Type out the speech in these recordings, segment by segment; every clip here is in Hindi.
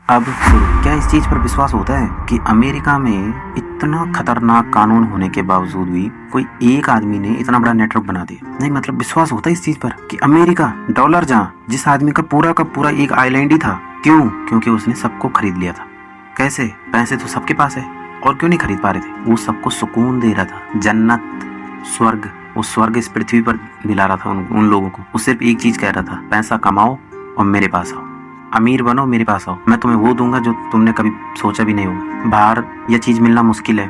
अब शुरू। क्या इस चीज़ पर विश्वास होता है कि अमेरिका में इतना खतरनाक कानून होने के बावजूद भी कोई एक आदमी ने इतना बड़ा नेटवर्क बना दिया? नहीं, मतलब विश्वास होता है इस चीज़ पर कि अमेरिका डॉलर जहाँ जिस आदमी का पूरा एक आइलैंड ही था। क्यों? क्योंकि उसने सबको खरीद लिया था। कैसे? पैसे तो सबके पास है, और क्यों नहीं खरीद पा रहे थे? वो सबको सुकून दे रहा था, जन्नत, स्वर्ग। वो स्वर्ग इस पृथ्वी पर दिला रहा था उन लोगों को। वो सिर्फ एक चीज कह रहा था, पैसा कमाओ और मेरे पास आओ, अमीर बनो, मेरे पास आओ, मैं तुम्हें वो दूंगा जो तुमने कभी सोचा भी नहीं होगा। बाहर यह चीज मिलना मुश्किल है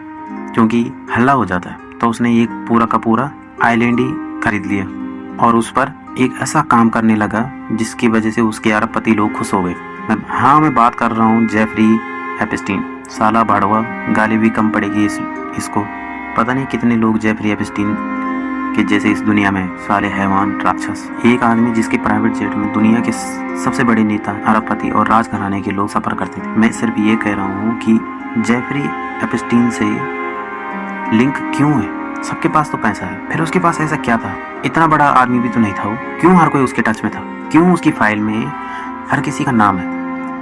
क्योंकि हल्ला हो जाता है। तो उसने एक पूरा का पूरा आइलैंड ही खरीद लिया और उस पर एक ऐसा काम करने लगा जिसकी वजह से उसके अरबपति लोग खुश हो गए। मैं बात कर रहा हूँ जेफरी एप्स्टीन। साला भाड़वा, गाली भी कम पड़ेगी इसको। पता नहीं कितने लोग जेफरी एप्स्टीन के जैसे इस दुनिया में साले हैवान, राक्षस। एक आदमी जिसके प्राइवेट जेट में दुनिया के सबसे बड़े नेता, अरबपति और राजघराने के लोग सफर करते थे। मैं सिर्फ ये कह रहा हूँ कि जेफरी एप्स्टीन से लिंक क्यों है? सबके पास तो पैसा है, फिर उसके पास ऐसा क्या था? इतना बड़ा आदमी भी तो नहीं था वो। क्यों हर कोई उसके टच में था? क्यों उसकी फाइल में हर किसी का नाम है?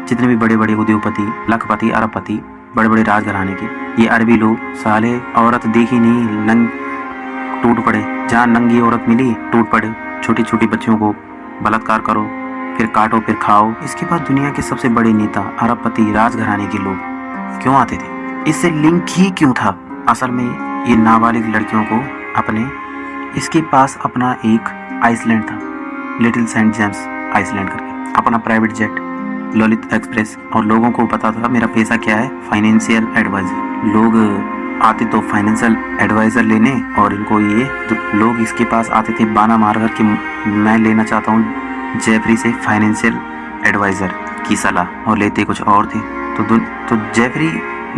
जितने भी बड़े बड़े उद्योगपति, लखपति, अरबपति, बड़े बड़े राजघराने के, ये अरबी लोग साले औरत देखी नहीं, नंग टूट पड़े। जहाँ नंगी औरत मिली टूट पड़े। छोटी छोटी बच्चियों को बलात्कार करो, फिर काटो, फिर खाओ। इसके बाद दुनिया के सबसे बड़े नेता, अरबपति, राजघराने के लोग क्यों आते थे? इससे लिंक ही क्यों था? असल में ये नाबालिग लड़कियों को इसके पास अपना एक आइसलैंड था, लिटिल सेंट जेम्स आइसलैंड करके, अपना प्राइवेट जेट, ललित एक्सप्रेस। और लोगों को पता था मेरा पेशा क्या है, फाइनेंशियल एडवाइजर। लोग आते तो फाइनेंशियल एडवाइजर लेने, और इनको ये लोग इसके पास आते थे बाना मारकर कि मैं लेना चाहता हूँ जेफरी से फाइनेंशियल एडवाइजर की सलाह, और लेते कुछ और थे। तो जेफरी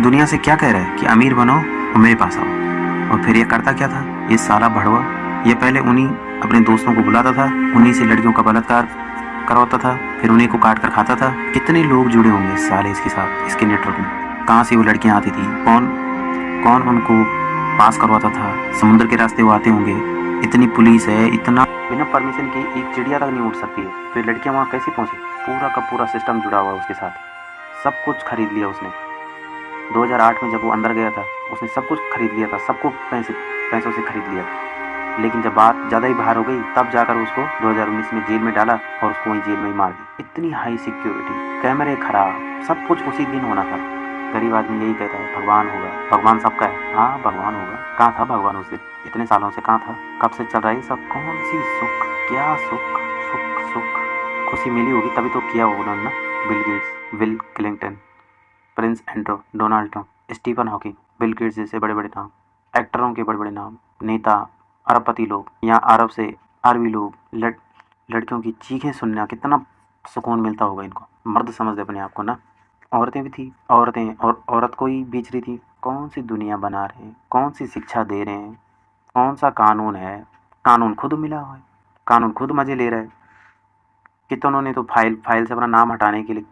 दुनिया से क्या कह रहा है कि अमीर बनो और मेरे पास आओ। और फिर ये करता क्या था ये साला भड़वा? ये पहले उन्हीं अपने दोस्तों को बुलाता था, उन्हीं से लड़कियों का बलात्कार करवाता था, फिर उन्हीं को काट कर खाता था। कितने लोग जुड़े होंगे साले इसके साथ, इसके नेटवर्क में? कहाँ से वो लड़कियां आती थी? कौन उनको पास करवाता था? समुद्र के रास्ते वो आते होंगे। इतनी पुलिस है, इतना बिना परमिशन के एक चिड़िया तक नहीं उड़ सकती है, तो लड़कियां वहाँ कैसे पहुंची? पूरा का पूरा सिस्टम जुड़ा हुआ है उसके साथ। सब कुछ खरीद लिया उसने। 2008 में जब वो अंदर गया था, उसने सब कुछ खरीद लिया था, सबको पैसों से खरीद लिया था। लेकिन जब बात ज़्यादा ही बाहर हो गई, तब जाकर उसको 2019 में जेल में डाला और उसको वहीं जेल में ही मार दी। इतनी हाई सिक्योरिटी, कैमरे खराब, सब कुछ उसी दिन होना था। गरीब आदमी यही कहता है भगवान होगा, भगवान सबका है। हाँ, भगवान होगा। कहाँ था भगवान उस दिन? इतने सालों से कहाँ था? कब से चल रहा है सब? कौन सी सुख? क्या सुख? सुख खुशी मिली होगी तभी तो किया होगा उन्होंने ना। Bill Gates, Bill Clinton, Prince Andrew, Donald Trump, Stephen Hawking, Bill Gates जैसे बड़े बड़े नाम, एक्टरों के बड़े बड़े नाम, नेता, अरबपति लोग, यहाँ अरब से अरबी लोग, लड़कियों की चीखें सुनना कितना सुकून मिलता होगा इनको। मर्द समझते अपने आप को ना। औरतें भी थी, औरतें और औरत को ही बेच रही थी। कौन सी दुनिया बना रहे हैं? कौन सी शिक्षा दे रहे हैं? कौन सा कानून है? कानून खुद मिला हुआ है, कानून खुद मजे ले रहा है। कितनों ने तो फाइल से अपना नाम हटाने के लिए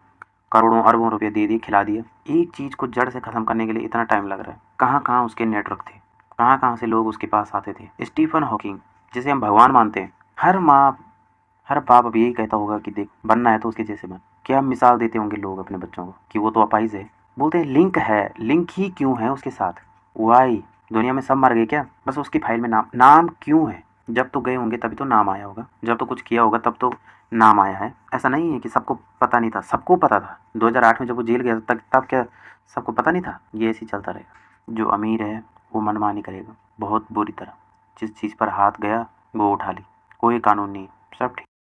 करोड़ों अरबों रुपए दे दिए, खिला दिया। एक चीज़ को जड़ से ख़त्म करने के लिए इतना टाइम लग रहा है। कहाँ कहाँ उसके नेटवर्क थे, कहाँ कहाँ से लोग उसके पास आते थे। स्टीफन हॉकिंग, जिसे हम भगवान मानते हैं, हर बाप अब यही कहता होगा कि देख, बनना है तो उसके जैसे बन। क्या मिसाल देते होंगे लोग अपने बच्चों को कि वो तो अपाहिज है। बोलते हैं लिंक है। लिंक ही क्यों है उसके साथ? वाई? दुनिया में सब मर गए क्या? बस उसकी फाइल में नाम क्यों है? जब तो गए होंगे तभी तो नाम आया होगा, जब तो कुछ किया होगा तब तो नाम आया है। ऐसा नहीं है कि सबको पता नहीं था, सबको पता था। 2008 में जब वो जेल गया तब क्या सबको पता नहीं था? ये ऐसे ही चलता रहेगा। जो अमीर है वो मनमानी करेगा बहुत बुरी तरह। जिस चीज़ पर हाथ गया वो उठा ली। कोई कानून नहीं, सब ठीक।